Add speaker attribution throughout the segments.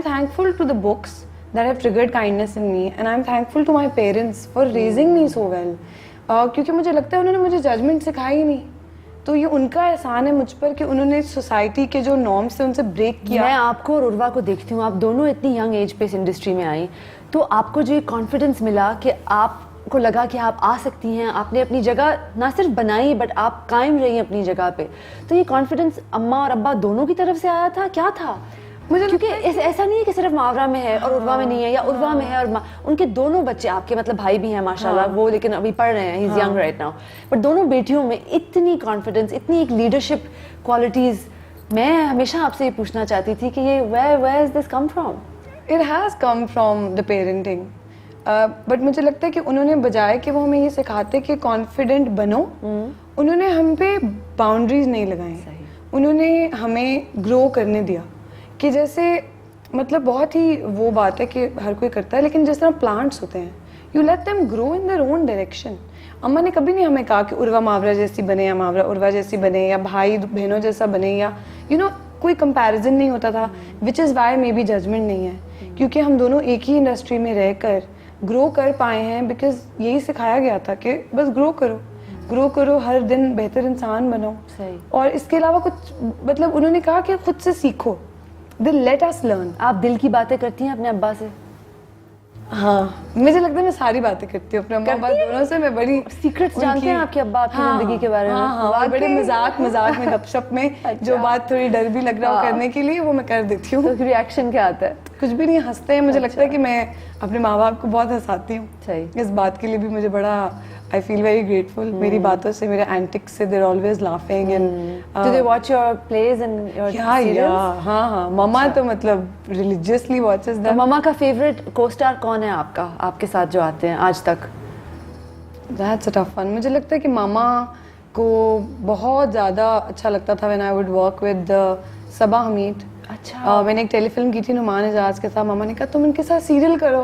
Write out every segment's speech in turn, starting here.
Speaker 1: thankful to the books that have triggered kindness in me, and I'm thankful to my parents for raising me so well. क्योंकि मुझे लगता है उन्होंने मुझे judgement सिखाई ही नहीं, तो ये उनका एहसान है मुझ पर कि उन्होंने सोसाइटी के जो नॉर्म्स थे उनसे ब्रेक किया।
Speaker 2: मैं आपको और उर्वा को देखती हूँ, आप दोनों इतनी यंग एज पे इस इंडस्ट्री में आई, तो आपको जो ये कॉन्फिडेंस मिला कि आपको लगा कि आप आ सकती हैं, आपने अपनी जगह ना सिर्फ बनाई बट आप कायम रही अपनी जगह पे, तो ये कॉन्फिडेंस अम्मा और अब्बा दोनों की तरफ से आया था, क्या था? मुझे क्योंकि ऐसा नहीं है कि सिर्फ मावरा में है और उर्वा में नहीं है, या उर्वा में है और उनके दोनों बच्चे, आपके मतलब भाई भी हैं माशाल्लाह, वो लेकिन अभी पढ़ रहे हैं, he is young right now, but दोनों बेटियों में इतनी कॉन्फिडेंस, इतनी एक लीडरशिप क्वालिटीज, मैं हमेशा आपसे ये पूछना चाहती थी कि ये where is this come from?
Speaker 1: It has come from the parenting, but मुझे लगता है कि उन्होंने बजाय कि वो हमें ये सिखाते कि कॉन्फिडेंट बनो, उन्होंने हम पे बाउंड्रीज नहीं लगाई, उन्होंने हमें ग्रो करने दिया। कि जैसे मतलब बहुत ही वो बात है कि हर कोई करता है, लेकिन जिस तरह प्लांट्स होते हैं, you let them grow in their own direction. अम्मा ने कभी नहीं हमें कहा कि उर्वा मावरा जैसी बने या मावरा उर्वा जैसी बने या भाई बहनों जैसा बने, या कोई कंपैरिजन नहीं होता था, which is why may be judgement नहीं है, क्योंकि हम दोनों एक ही इंडस्ट्री में रहकर ग्रो कर पाए हैं, बिकॉज यही सिखाया गया था कि बस ग्रो करो, हर दिन बेहतर इंसान बनो।
Speaker 2: सही।
Speaker 1: और इसके अलावा कुछ मतलब उन्होंने कहा कि खुद से सीखो, They let us learn।
Speaker 2: आप दिल की बातें करती हैं अपने अब्बा से?
Speaker 1: हाँ, मुझे लगता है मैं सारी बातें करती हूँ अपने अम्मा अब्बा दोनों से। मैं बड़ी
Speaker 2: सीक्रेट्स जानते हैं आपके अब्बा आपकी जिंदगी के बारे में?
Speaker 1: हाँ, बड़े मजाक में गपशप में
Speaker 2: अच्छा।
Speaker 1: जो बात थोड़ी डर भी लग रहा हो करने के लिए, वो मैं कर देती हूँ।
Speaker 2: तो रिएक्शन क्या आता है?
Speaker 1: कुछ भी नहीं, हंसते हैं। मुझे लगता है कि मैं अपने माँ बाप को बहुत हंसाती हूँ।
Speaker 2: सही।
Speaker 1: इस बात के लिए भी मुझे बड़ा I feel very grateful। मेरी बातों से, मेरे antics से, they're always laughing and
Speaker 2: Do they watch your plays and your serials?
Speaker 1: हाँ, मम्मा तो मतलब religiously watches them।
Speaker 2: तो मम्मा का favorite co-star कौन है आपका, आपके साथ जो आते हैं आज तक?
Speaker 1: That's a tough one। मुझे लगता है कि मामा को बहुत ज़्यादा अच्छा लगता था when I would work with सबा हमीद।
Speaker 2: अच्छा।
Speaker 1: मैंने एक टेलीफिल्म की थी नुमान एजाज के साथ, मामा ने कहा तुम इनके साथ सीरियल करो।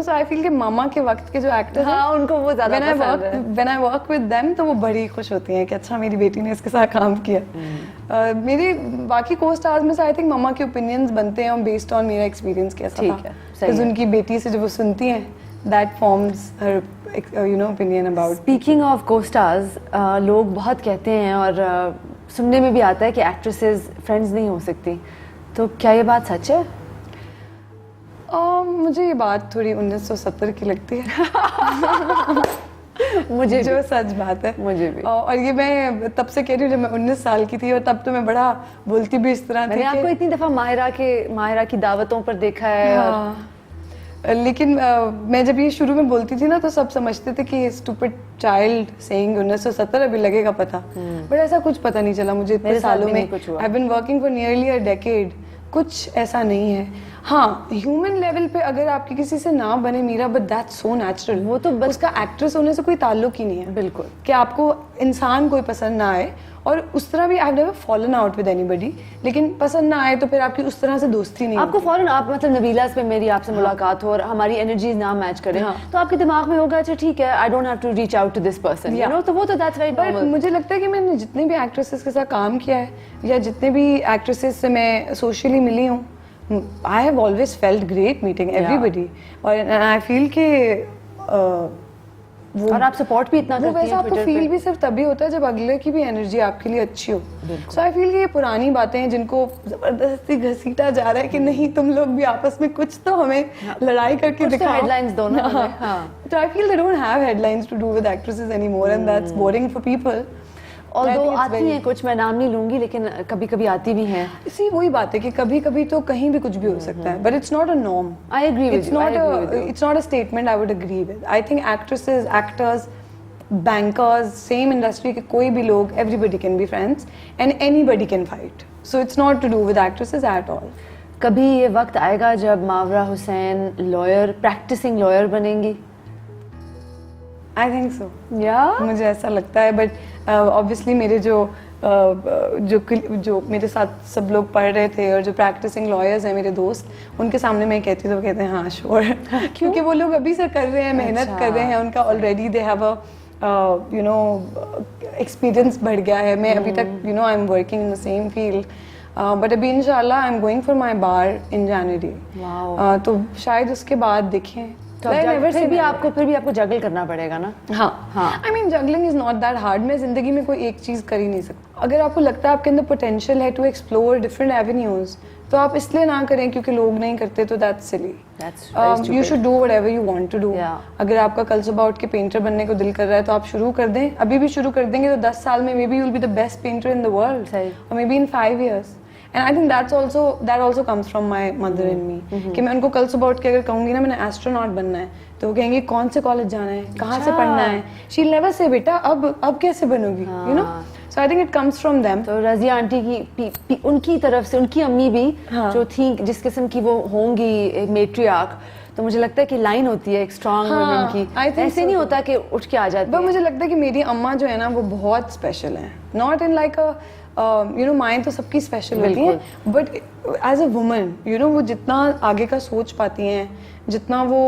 Speaker 1: सो आई फील कि मामा के वक्त के जो एक्टर्स हैं,
Speaker 2: उनको वो ज़्यादा पसंद है।
Speaker 1: When I work with them तो वो बड़ी खुश होती हैं कि अच्छा मेरी बेटी ने इसके साथ काम किया। मेरे बाकी को स्टार्स में से आई थिंक मामा के ओपिनियंस बनते हैं बेस्ड ऑन मेरा एक्सपीरियंस कैसा था। बिकॉज़ उनकी बेटी से जब वो सुनती हैं, that forms her opinion about.
Speaker 2: Speaking of को स्टार्स, लोग बहुत कहते हैं और सुनने में भी आता है कि एक्ट्रेसेस फ्रेंड्स नहीं हो सकती, तो क्या ये बात सच है?
Speaker 1: मुझे ये बात थोड़ी 1970 की लगती है।
Speaker 2: मुझे
Speaker 1: जो सच बात है,
Speaker 2: मुझे भी।
Speaker 1: और ये मैं तब से कह रही हूँ जब मैं 19 साल की थी, और तब तो मैं बड़ा बोलती भी इस तरह थी।
Speaker 2: मैंने आपको इतनी दफ़ा माहिरा की दावतों पर देखा है।
Speaker 1: हाँ, लेकिन मैं जब ये शुरू में बोलती थी ना, तो सब समझते थे कि स्टूपिड चाइल्ड सेइंग 1970, अभी लगेगा पता, बट ऐसा कुछ पता नहीं चला मुझे इतने सालों में। I have been working for nearly a decade, कुछ ऐसा नहीं है। हाँ, ह्यूमन लेवल पे अगर आपकी किसी से ना बने Meera, but that's so natural. वो तो उसका एक्ट्रेस होने से कोई ताल्लुक ही नहीं है। बिल्कुल, कि आपको इंसान कोई पसंद ना आए, और उस तरह भी I have never fallen out with anybody, लेकिन पसंद ना आए तो फिर आपकी उस तरह से दोस्ती नहीं
Speaker 2: आपको फॉलन, आप मतलब नबीला पे मेरी आपसे मुलाकात हो और हमारी एनर्जीज ना मैच करें, तो आपके दिमाग में होगा अच्छा ठीक है, I don't have to reach out to this person, you know, तो वो तो दैट्स वेरी नॉर्मल।
Speaker 1: मुझे लगता है कि मैंने जितने भी एक्ट्रेसेस के साथ काम किया है, या जितने भी एक्ट्रेसेस से मैं सोशली मिली हूँ, I have always felt great meeting everybody, और आई फील के
Speaker 2: और आप सपोर्ट भी इतना करती हैं।
Speaker 1: वैसा आपको फील भी सिर्फ तभी होता है जब अगले की भी एनर्जी आपके लिए अच्छी हो। सो आई फील कि ये पुरानी बातें हैं जिनको जबरदस्ती घसीटा जा रहा है कि नहीं तुम लोग भी आपस में कुछ तो हमें लड़ाई करके दिखाओ।
Speaker 2: हेडलाइंस दोनों।
Speaker 1: तो I feel they don't have headlines to do with actresses anymore, and that's boring for people.
Speaker 2: Although आती हैं कुछ, मैं नाम नहीं लूंगी, लेकिन कभी कभी आती भी हैं।
Speaker 1: इसी वही बात है कि कभी कभी तो कहीं भी कुछ भी हो सकता है, but it's not a norm.
Speaker 2: I agree with you.
Speaker 1: It's not a statement I would agree with. I think actresses, actors, bankers, same industry के कोई भी लोग, everybody can be friends and anybody can fight. So it's not to do with actresses at all.
Speaker 2: कभी ये वक्त आएगा जब Mawra Hussain lawyer, practising lawyer बनेंगी?
Speaker 1: आई थिंक सो,
Speaker 2: या
Speaker 1: मुझे ऐसा लगता है, बट ऑब्वियसली मेरे जो मेरे साथ सब लोग पढ़ रहे थे और जो प्रैक्टिसिंग लॉयर्स हैं मेरे दोस्त, उनके सामने मैं कहती तो वो कहते हैं हाँ श्योर। क्योंकि वो लोग अभी से कर रहे हैं, मेहनत कर रहे हैं, उनका already they have a experience बढ़ गया है। मैं अभी तक I am working in the same field, but अभी इंशाल्लाह I am going for my bar in January.
Speaker 2: Wow.
Speaker 1: तो शायद उसके बाद देखें।
Speaker 2: तो फिर भी आपको जगल करना पड़ेगा ना।
Speaker 1: हाँ, I mean juggling is not that hard. मैं जिंदगी में कोई एक चीज कर ही नहीं सकती। अगर आपको लगता है आपके अंदर पोटेंशियल है टू एक्सप्लोर डिफरेंट एवेन्यूज, तो आप इसलिए ना करें क्योंकि लोग नहीं करते, तो that's silly. You should do whatever you want to do. अगर आपका कल सुबह उठ के पेंटर बनने को दिल कर रहा है तो आप शुरू कर दें। अभी भी शुरू कर देंगे तो 10 साल में may be you will be the best painter in the world, और may be in 5 years। And I think that also comes from my mother and me, कि मैं उनको कल सुबह उठ के अगर कहूंगी ना मैंने एस्ट्रोनॉट बनना है, तो वो कहेंगे कौन से कॉलेज जाना है, कहाँ से पढ़ना है। she'll never say बेटा अब कैसे बनोगी, you know। So I think it comes from them।
Speaker 2: तो रज़िया आंटी की उनकी तरफ से उनकी अम्मी भी जो थी, जिस किस्म की वो होंगी एक मेट्रियार्क, तो मुझे लगता है कि लाइन होती है एक स्ट्रॉन्ग वुमेन की, ऐसे नहीं होता कि उठ के आ जाती है।
Speaker 1: मुझे लगता है कि मेरी अम्मा जो है ना वो बहुत स्पेशल है, not in like a you know, माएँ तो सबकी स्पेशल होती हैं, but as a woman you know वो जितना आगे का सोच पाती हैं, जितना वो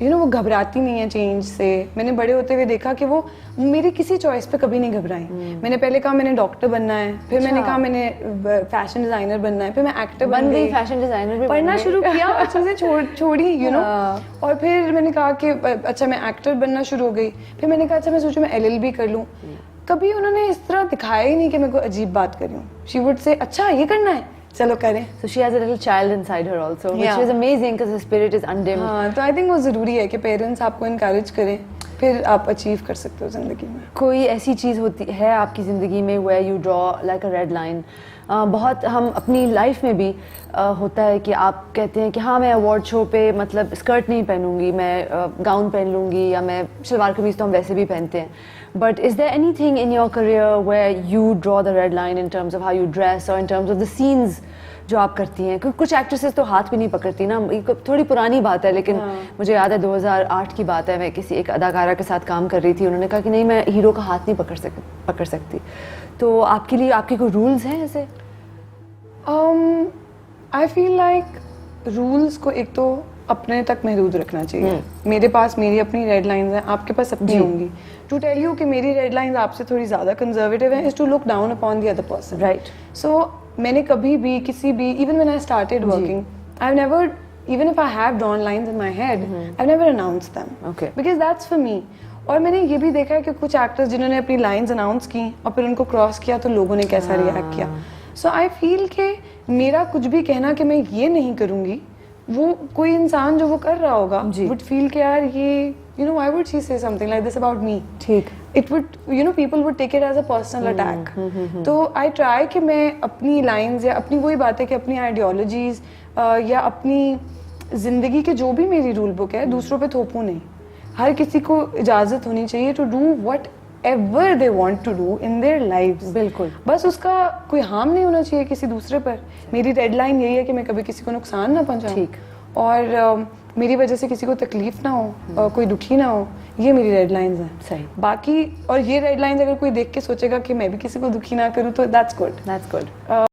Speaker 1: यू नो वो घबराती नहीं है चेंज से। मैंने बड़े होते हुए देखा कि वो मेरी किसी चॉइस पे कभी नहीं घबराई। मैंने पहले कहा मैंने डॉक्टर बनना है, फिर मैंने कहा मैंने फैशन डिजाइनर बनना है, फिर मैं एक्टर बन गई,
Speaker 2: फैशन डिजाइनर भी
Speaker 1: पढ़ना शुरू किया और चीज़ें छोड़ी यू नो। और फिर मैंने कहा कि अच्छा मैं एक्टर बनना शुरू हो गई, फिर मैंने कहा अच्छा मैं सोचूं मैं LLB कर लूँ। कभी उन्होंने इस तरह दिखाया ही नहीं कि मैं कोई अजीब बात कर रही हूँ। शी वुड से अच्छा ये करना है, चलो करें।
Speaker 2: So she has a little child inside her also, which is amazing because her spirit is undimmed.
Speaker 1: हाँ, तो आई थिंक वो ज़रूरी है कि पेरेंट्स आपको इनकरेज करें, फिर आप अचीव कर सकते हो ज़िंदगी में।
Speaker 2: कोई ऐसी चीज़ होती है आपकी ज़िंदगी में where you draw like a red line? बहुत हम अपनी लाइफ में भी होता है कि आप कहते हैं कि हाँ मैं अवार्ड शो पे मतलब स्कर्ट नहीं पहनूंगी, मैं गाउन पहन लूँगी, या मैं शलवार कमीज़ तो हम वैसे भी पहनते हैं। But is there anything in your career where you draw the red line in terms of how you dress or in terms of the scenes जो आप करती हैं? क्योंकि कुछ एक्ट्रेसेस तो हाथ भी नहीं पकड़ती ना। ये थोड़ी पुरानी बात है, लेकिन मुझे याद है 2008 की बात है, मैं किसी एक अदाकारा के साथ काम कर रही थी, उन्होंने कहा कि नहीं मैं हीरो का हाथ नहीं पकड़ सकती। तो आपके लिए आपके कोई रूल्स हैं ऐसे?
Speaker 1: आई फील लाइक रूल्स को एक तो अपने तक महदूद रखना चाहिए। मेरे पास मेरी अपनी रेड लाइंस हैं, आपके पास अपनी होंगी। टू टेल यू कि मेरी रेड लाइंस आपसे थोड़ी ज़्यादा कंजर्वेटिव हैं is to look down upon the other person, right. So मैंने कभी भी किसी भी, even when I started working, I never, even if I have drawn lines in my head, I've never announced them, because that's for me। और मैंने ये भी देखा है कि कुछ एक्टर्स जिन्होंने अपनी लाइंस अनाउंस की और फिर उनको क्रॉस किया तो लोगों ने कैसा रिएक्ट किया। सो आई फील कि मेरा कुछ भी कहना कि मैं ये नहीं करूँगी, वो कोई इंसान जो वो कर रहा होगा वुड फील कि यार ये you know why would she say something like this about me, ठीक, it would you know people would take it as a personal attack. तो आई ट्राई कि मैं अपनी लाइंस या अपनी वही बातें कि अपनी आइडियोलॉजीज या अपनी जिंदगी के जो भी मेरी रूल बुक है दूसरों पे थोपूं नहीं। हर किसी को इजाज़त होनी चाहिए to do whatever they want to do in their lives. बिल्कुल, बस उसका कोई हार्म नहीं होना चाहिए किसी दूसरे पर। मेरी डेड लाइन यही है कि मैं कभी किसी को नुकसान ना पहुंचाऊं, ठीक, और मेरी वजह से किसी को तकलीफ ना हो, कोई दुखी ना हो, ये मेरी रेड लाइंस हैं। सही। बाकी और ये रेड लाइंस अगर कोई देख के सोचेगा कि मैं भी किसी को दुखी ना करूं तो दैट्स गुड।